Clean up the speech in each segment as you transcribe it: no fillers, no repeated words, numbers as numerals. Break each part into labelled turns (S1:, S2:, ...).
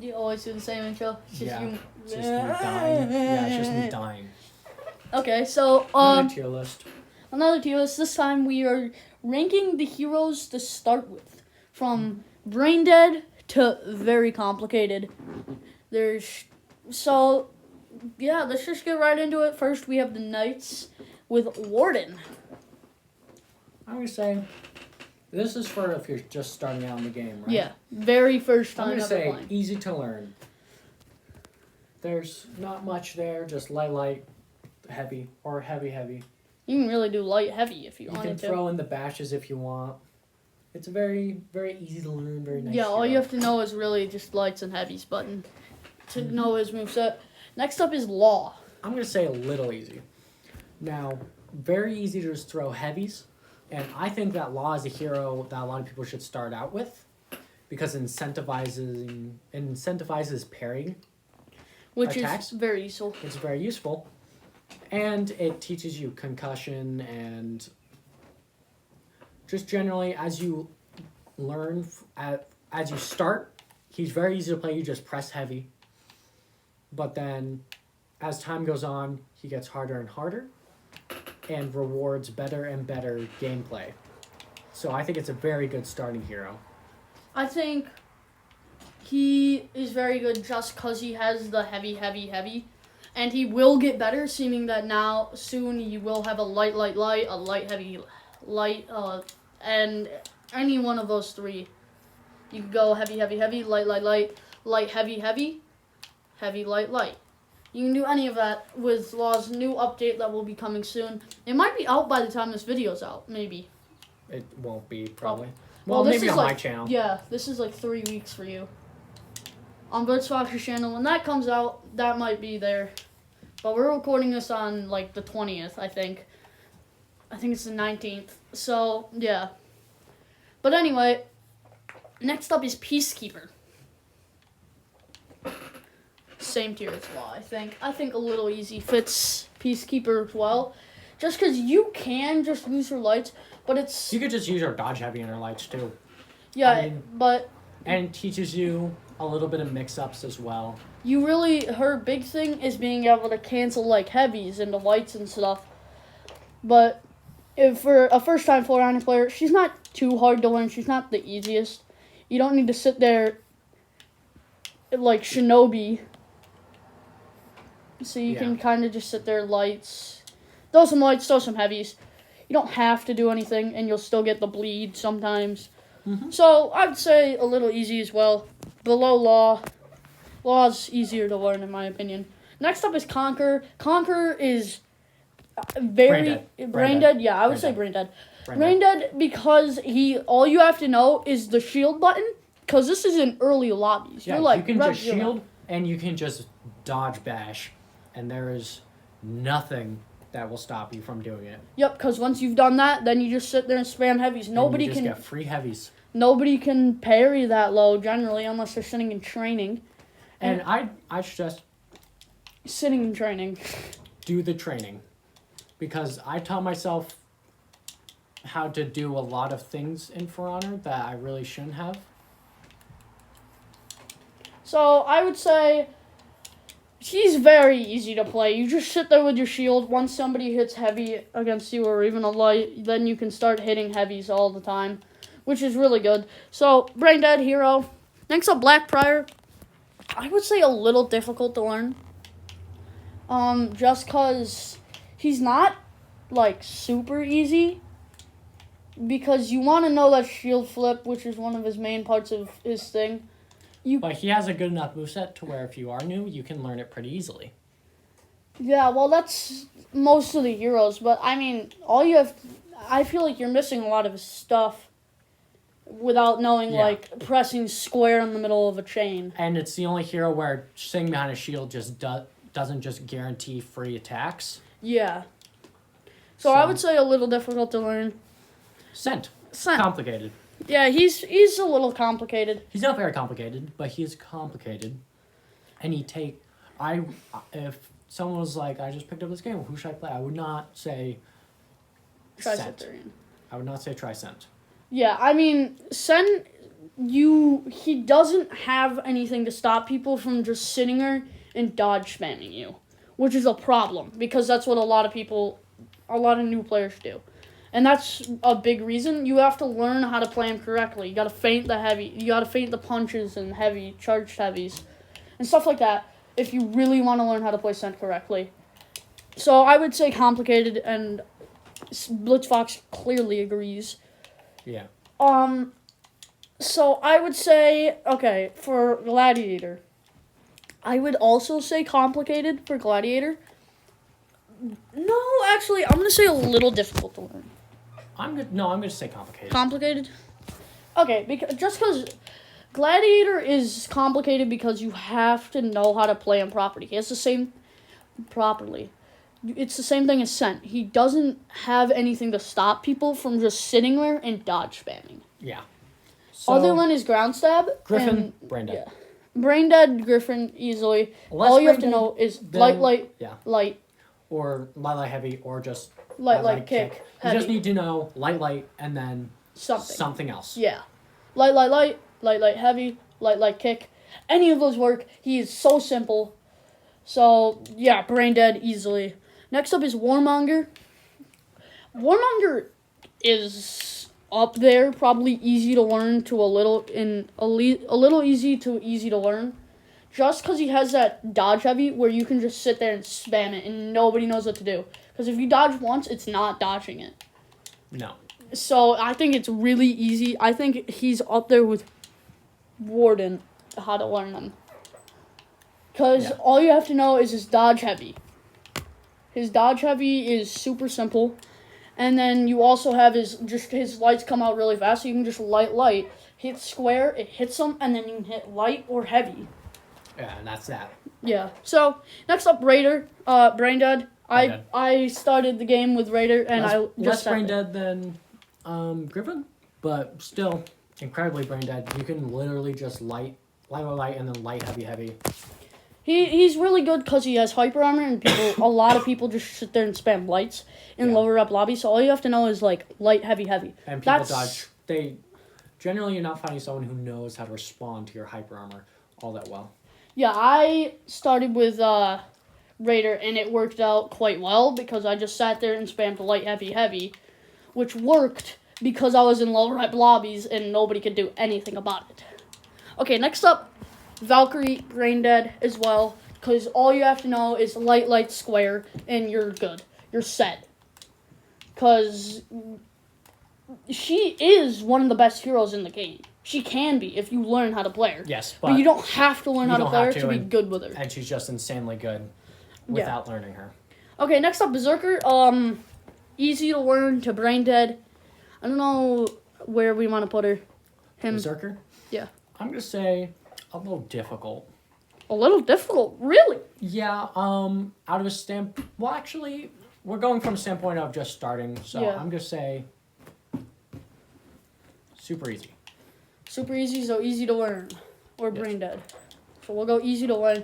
S1: You always do the same intro.
S2: It's just me dying. Yeah, it's just me dying.
S1: Okay, so
S2: Another tier list.
S1: Another tier list. This time we are ranking the heroes to start with, from brain dead to very complicated. Let's just get right into it. First, we have the Knights with Warden.
S2: I'm gonna say this is for if you're just starting out in the game, right?
S1: Yeah, very first time
S2: I'm gonna say
S1: playing.
S2: easy to learn. There's not much there, just light, heavy, or heavy.
S1: You can really do light heavy if you wanted to.
S2: You can throw in the bashes if you want. It's very, very easy to learn, very nice.
S1: Yeah, all
S2: hero.
S1: you have to know is really just lights and heavies button to know his moveset. Next up is Law.
S2: I'm gonna say a little easy. Now, very easy to just throw heavies. And I think that Law is a hero that a lot of people should start out with because it incentivizes parrying.
S1: Which
S2: attacks.
S1: is very useful.
S2: It's very useful. And it teaches you concussion and just generally as you learn, as you start, he's very easy to play. You just press heavy. But then as time goes on, he gets harder and harder and rewards better and better gameplay. So I think it's a very good starting hero.
S1: I think he is very good just because he has the heavy. And he will get better, seeming that now, soon, you will have a light, a light, heavy, and any one of those three. You can go heavy, light, heavy, light. You can do any of that with Law's new update that will be coming soon. It might be out by the time this video's out, maybe.
S2: It won't be, probably.
S1: Well,
S2: maybe on my channel.
S1: Yeah, this is like 3 weeks for you. On Blitz Fox's channel, when that comes out, that might be there. But we're recording this on like the 20th, I think. I think it's the 19th. So, yeah. But anyway, next up is Peacekeeper. Same tier as Law, I think. I think a little easy fits Peacekeeper as well. Just because you can just use her lights, but it's...
S2: You could just use her dodge heavy and her lights too.
S1: Yeah, but...
S2: And it teaches you a little bit of mix-ups as well.
S1: You really... Her big thing is being able to cancel, like, heavies into lights and stuff. But if for a first-time 4-round player, she's not too hard to learn. She's not the easiest. You don't need to sit there like Shinobi. So you can kind of just sit there, lights. Throw some lights, throw some heavies. You don't have to do anything, and you'll still get the bleed sometimes. Mm-hmm. So I'd say a little easy as well. Below Law. Law's easier to learn, in my opinion. Next up is Conquer. Conquer is very... Brain dead? Yeah, I would say brain dead. Brain dead because all you have to know is the shield button, because this is in early lobbies.
S2: Yeah, you can just shield, and you can just dodge bash, and there is nothing that will stop you from doing it.
S1: Yep, because once you've done that, then you just sit there and spam heavies.
S2: Nobody can get free heavies.
S1: Nobody can parry that low generally unless they're sitting in training.
S2: And I suggest
S1: sitting in training.
S2: Do the training, because I taught myself how to do a lot of things in For Honor that I really shouldn't have.
S1: So I would say she's very easy to play. You just sit there with your shield. Once somebody hits heavy against you or even a light, then you can start hitting heavies all the time, which is really good. So, Brain Dead hero. Next up, Black Prior. I would say a little difficult to learn. Just because he's not, like, super easy. Because you want to know that shield flip, which is one of his main parts of his thing.
S2: But he has a good enough moveset to where if you are new, you can learn it pretty easily.
S1: Yeah, well, that's most of the heroes. But, I mean, I feel like you're missing a lot of his stuff without knowing, like, pressing square in the middle of a chain.
S2: And it's the only hero where sitting behind a shield just doesn't just guarantee free attacks.
S1: Yeah. So I would say a little difficult to learn.
S2: Scent. Complicated.
S1: Yeah, he's a little complicated.
S2: He's not very complicated, but he is complicated. And if someone was like, I just picked up this game, who should I play? I would not say
S1: Scent.
S2: I would not say try Scent.
S1: Yeah, I mean, Scent he doesn't have anything to stop people from just sitting there and dodge spamming you, which is a problem because that's what a lot of new players do. And that's a big reason. You have to learn how to play him correctly. You got to feint the heavy. You got to feint the punches and charged heavies, and stuff like that. If you really want to learn how to play Scent correctly, so I would say complicated, and Blitz Fox clearly agrees.
S2: Yeah.
S1: So I would say for Gladiator. I would also say complicated for Gladiator. No, actually, I'm gonna say a little difficult to learn.
S2: I'm gonna say complicated.
S1: Complicated? Okay, because Gladiator is complicated because you have to know how to play him properly. He has the same properly. It's the same thing as Scent. He doesn't have anything to stop people from just sitting there and dodge spamming.
S2: Yeah. So,
S1: other than his ground stab.
S2: Griffin, brain dead.
S1: Yeah. Brain dead, Griffin, easily. All you have to know is light, light.
S2: Or light, heavy, or just
S1: light, kick.
S2: You just need to know light, and then something else.
S1: Yeah. Light, heavy, light, kick. Any of those work. He is so simple. So, yeah, brain dead easily. Next up is Warmonger. Warmonger is up there, probably easy to learn to a little easy to learn. Just because he has that dodge heavy where you can just sit there and spam it and nobody knows what to do. Because if you dodge once, it's not dodging it.
S2: No.
S1: So I think it's really easy. I think he's up there with Warden, how to learn them. Because all you have to know is his dodge heavy. His dodge heavy is super simple. And then you also have his lights come out really fast. So you can just light, hit square, it hits them, and then you can hit light or heavy.
S2: Yeah, and that's that.
S1: Yeah. So next up, Raider, brain dead. I started the game with Raider, and
S2: less brain dead than Griffin, but still incredibly brain dead. You can literally just light, and then light, heavy.
S1: He's really good because he has hyper armor, and a lot of people just sit there and spam lights in lower up lobbies. So all you have to know is like light, heavy.
S2: And people dodge. Generally, you're not finding someone who knows how to respond to your hyper armor all that well.
S1: Yeah, I started with Raider, and it worked out quite well because I just sat there and spammed light, heavy, which worked because I was in lower up lobbies and nobody could do anything about it. Okay, next up, Valkyrie, brain dead as well, because all you have to know is light, square, and you're good. You're set. Because she is one of the best heroes in the game. She can be if you learn how to play her.
S2: Yes,
S1: but you don't have to learn how to play her to be good with her.
S2: And she's just insanely good without learning her.
S1: Okay, next up, Berserker. Easy to learn to brain dead. I don't know where we want to put her.
S2: Berserker?
S1: Yeah.
S2: I'm going to say a little difficult.
S1: A little difficult? Really?
S2: Yeah, out of a stamp... Well, actually, we're going from a standpoint of just starting, so I'm going to say super easy.
S1: Super easy, so easy to learn. Or brain dead. So we'll go easy to learn.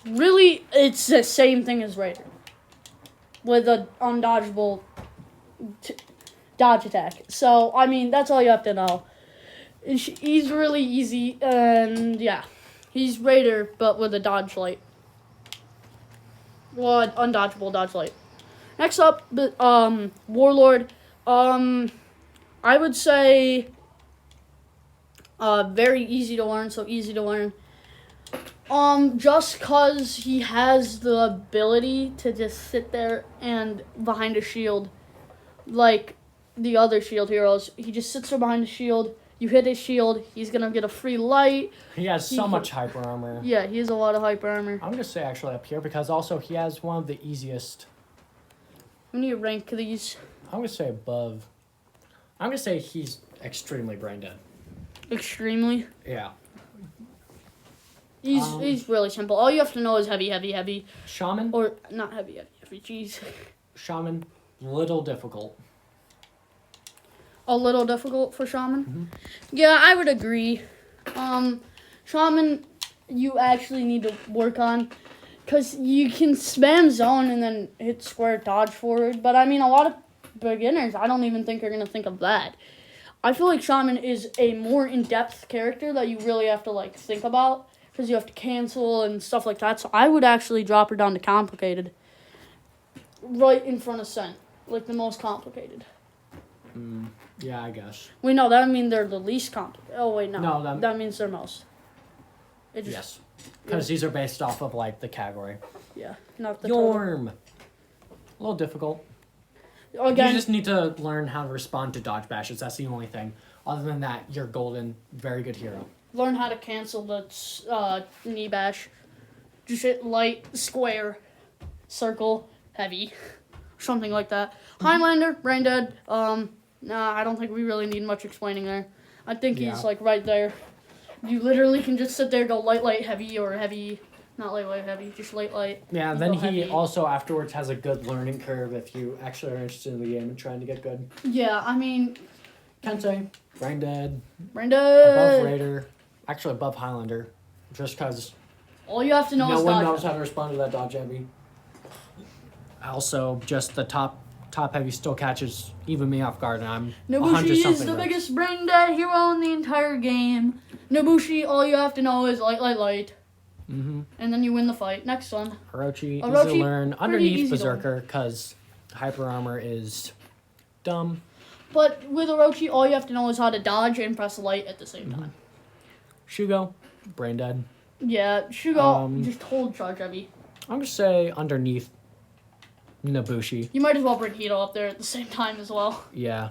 S1: Really, it's the same thing as Raider. With an undodgeable dodge attack. So, I mean, that's all you have to know. He's really easy, and yeah. He's Raider, but with a dodge light. Well, undodgeable dodge light. Next up, Warlord. I would say... very easy to learn, so easy to learn. Just because he has the ability to just sit there and behind a shield, like the other shield heroes. He just sits there behind a shield, you hit his shield, he's gonna get a free light.
S2: He has so much hyper armor.
S1: Yeah, he has a lot of hyper armor.
S2: I'm gonna say actually up here, because also he has one of the easiest...
S1: We need to rank these.
S2: I'm gonna say above. I'm gonna say he's extremely brain dead.
S1: Extremely?
S2: Yeah.
S1: He's really simple. All you have to know is heavy.
S2: Shaman?
S1: Or not heavy, jeez.
S2: Shaman, little difficult.
S1: A little difficult for Shaman?
S2: Mm-hmm.
S1: Yeah, I would agree. Shaman, you actually need to work on, because you can spam zone and then hit square dodge forward, but I mean, a lot of beginners, I don't even think are going to think of that. I feel like Shaman is a more in-depth character that you really have to, like, think about. Because you have to cancel and stuff like that. So I would actually drop her down to complicated. Right in front of Scent. Like, the most complicated.
S2: Yeah, I guess.
S1: Wait, no, that means they're the least complicated. Oh, wait, no.
S2: No,
S1: that means they're most. It just,
S2: yes. Because these are based off of, like, the category.
S1: Yeah, not the
S2: Yorm. A little difficult.
S1: Again,
S2: You just need to learn how to respond to dodge bashes. That's the only thing. Other than that, you're golden. Very good hero.
S1: learn how to cancel the knee bash. Just hit light, square, circle, heavy. Something like that. Highlander, brain dead. Nah, I don't think we really need much explaining there. I think he's, like, right there. You literally can just sit there, go light, light, heavy, or heavy. Not light, light, heavy, just light, light.
S2: Yeah, and then he
S1: heavy.
S2: also afterwards has a good learning curve if you actually are interested in the game and trying to get good.
S1: Yeah, I mean...
S2: Kensei, brain dead,
S1: brain dead.
S2: above Raider, actually above Highlander, just because
S1: All you have to know
S2: no
S1: is
S2: one
S1: dodge.
S2: knows how to respond to that dodge heavy. Also, just the top heavy still catches even me off guard, and I'm
S1: Nobushi is the
S2: right.
S1: biggest brain dead hero in the entire game. Nobushi, all you have to know is light, light, light.
S2: Mm-hmm.
S1: And then you win the fight. Next one.
S2: Orochi, easy to
S1: Orochi,
S2: learn.
S1: pretty
S2: Underneath
S1: easy to learn.
S2: Berserker, because hyper armor is dumb.
S1: But with Orochi, all you have to know is how to dodge and press light at the same time.
S2: Shugo, brain dead.
S1: Yeah, Shugo, just hold charge heavy.
S2: I'm gonna say underneath Nobushi.
S1: You might as well bring Hito up there at the same time as well.
S2: Yeah.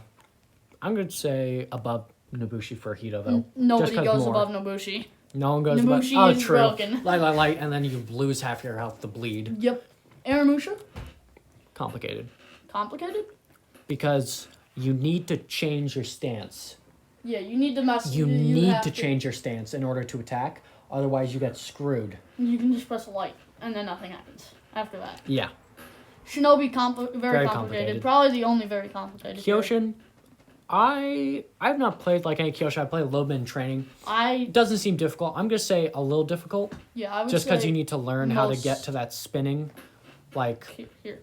S2: I'm gonna say above Nobushi for Hito though.
S1: Nobody
S2: Just 'cause
S1: goes
S2: more.
S1: above Nobushi.
S2: No one goes
S1: Nobushi
S2: above. Oh,
S1: is
S2: true.
S1: broken.
S2: Light, and then you lose half your health to bleed.
S1: Yep. Aramusha?
S2: Complicated.
S1: Complicated?
S2: Because you need to change your stance.
S1: Yeah, you need to mess.
S2: You need
S1: have
S2: to change your stance in order to attack. Otherwise, you get screwed.
S1: You can just press light, and then nothing happens after that.
S2: Yeah.
S1: Shinobi, very complicated.
S2: complicated.
S1: Probably the only very complicated.
S2: Kyoshin, I've not played like any Kyoshin. I played a little bit in training. It doesn't seem difficult. I'm gonna say a little difficult.
S1: Yeah, I would
S2: just because
S1: say
S2: you need to learn how to
S1: most-
S2: get to that spinning, like
S1: Here.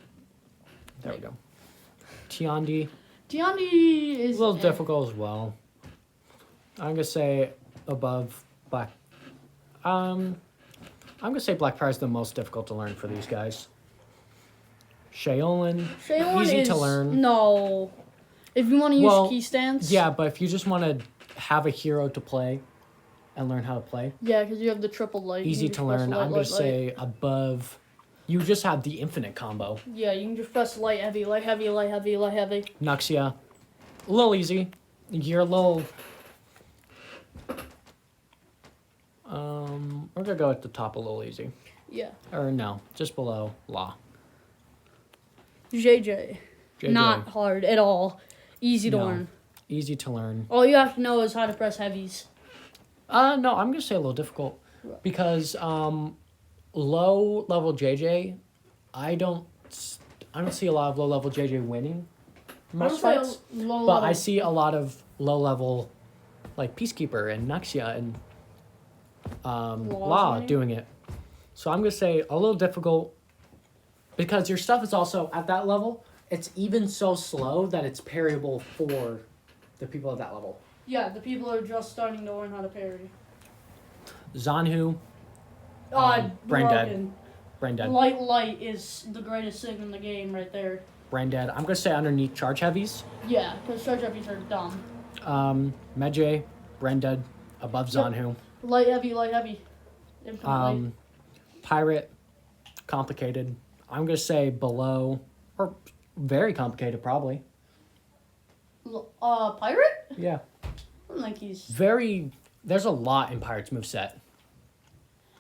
S2: there we go. Tiandi,
S1: Tiandi is
S2: a little difficult as well. I'm gonna say above Black. I'm gonna say Black Fire is the most difficult to learn for these guys. Shaolin, easy to learn.
S1: No. If you want to use key stance.
S2: Yeah, but if you just want to have a hero to play and learn how to play,
S1: Yeah, because you have the triple light. You
S2: easy
S1: can
S2: to
S1: just press
S2: learn.
S1: light,
S2: I'm gonna
S1: light, light.
S2: say above. You just have the infinite combo.
S1: Yeah, you can just press light, heavy, light, heavy, light, heavy, light, heavy.
S2: Nuxia, a little easy. You're a little. We're gonna go at the top a little easy.
S1: Yeah.
S2: Or no, just below Law.
S1: JJ.
S2: JJ.
S1: Not hard at all. Easy to
S2: No.
S1: learn.
S2: Easy to learn.
S1: All you have to know is how to press heavies.
S2: No, I'm gonna say a little difficult because low level JJ, I don't see a lot of low level JJ winning most
S1: I would
S2: fights,
S1: say low
S2: but
S1: level.
S2: I see a lot of low level, like Peacekeeper and Nuxia and Law
S1: winning?
S2: doing it. So I'm gonna say a little difficult because your stuff is also at that level. It's even so slow that it's parryable for the people at that level.
S1: Yeah, the people are just starting to learn how to parry.
S2: Zanhu, brain dead. Brain dead.
S1: Light is the greatest thing in the game right there.
S2: Brain dead. I'm gonna say underneath charge heavies.
S1: Yeah, because charge heavies are dumb.
S2: Medjay, brain dead, above Zanhu.
S1: Light, heavy. Infinite light.
S2: Pirate, complicated. I'm gonna say below, or very complicated probably.
S1: Pirate?
S2: Yeah.
S1: I don't think he's...
S2: Very. There's a lot in Pirate's moveset.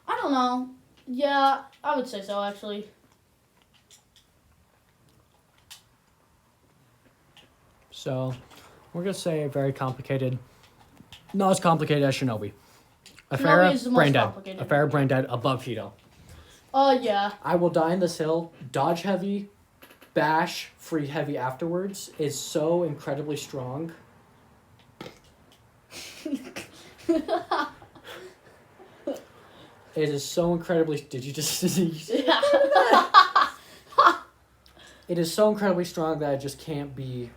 S1: I don't know. Yeah, I would say so, actually.
S2: So, we're gonna say very complicated. Not as complicated as Shinobi.
S1: Shinobi is the
S2: Afera,
S1: most
S2: brain dead.
S1: complicated.
S2: Afera, brain dead, above Hito.
S1: Yeah.
S2: I will die in this hill. Dodge heavy, bash, free heavy afterwards is so incredibly strong. It is so incredibly. Did you just? It is so incredibly strong that it just can't be.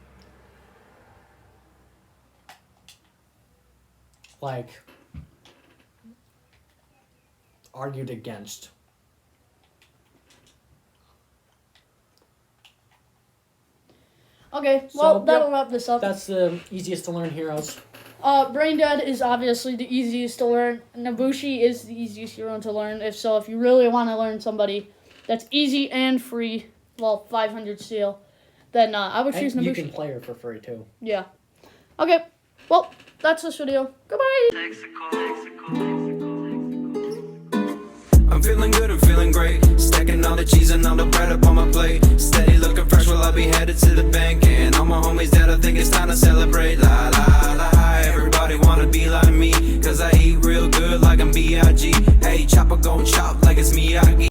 S2: like argued against.
S1: Okay,
S2: So,
S1: well, that'll
S2: yep,
S1: wrap this up.
S2: That's the easiest to learn heroes.
S1: Brain Dead is obviously the easiest to learn. Nabushi is the easiest hero to learn. If you really want to learn somebody that's easy and free, 500 steel, then I would choose
S2: And
S1: Nabushi.
S2: you can play her for free too.
S1: Yeah. Okay, well, that's this video. Goodbye!
S3: I'm feeling good, I'm feeling great. Stacking all the cheese and all the bread up on my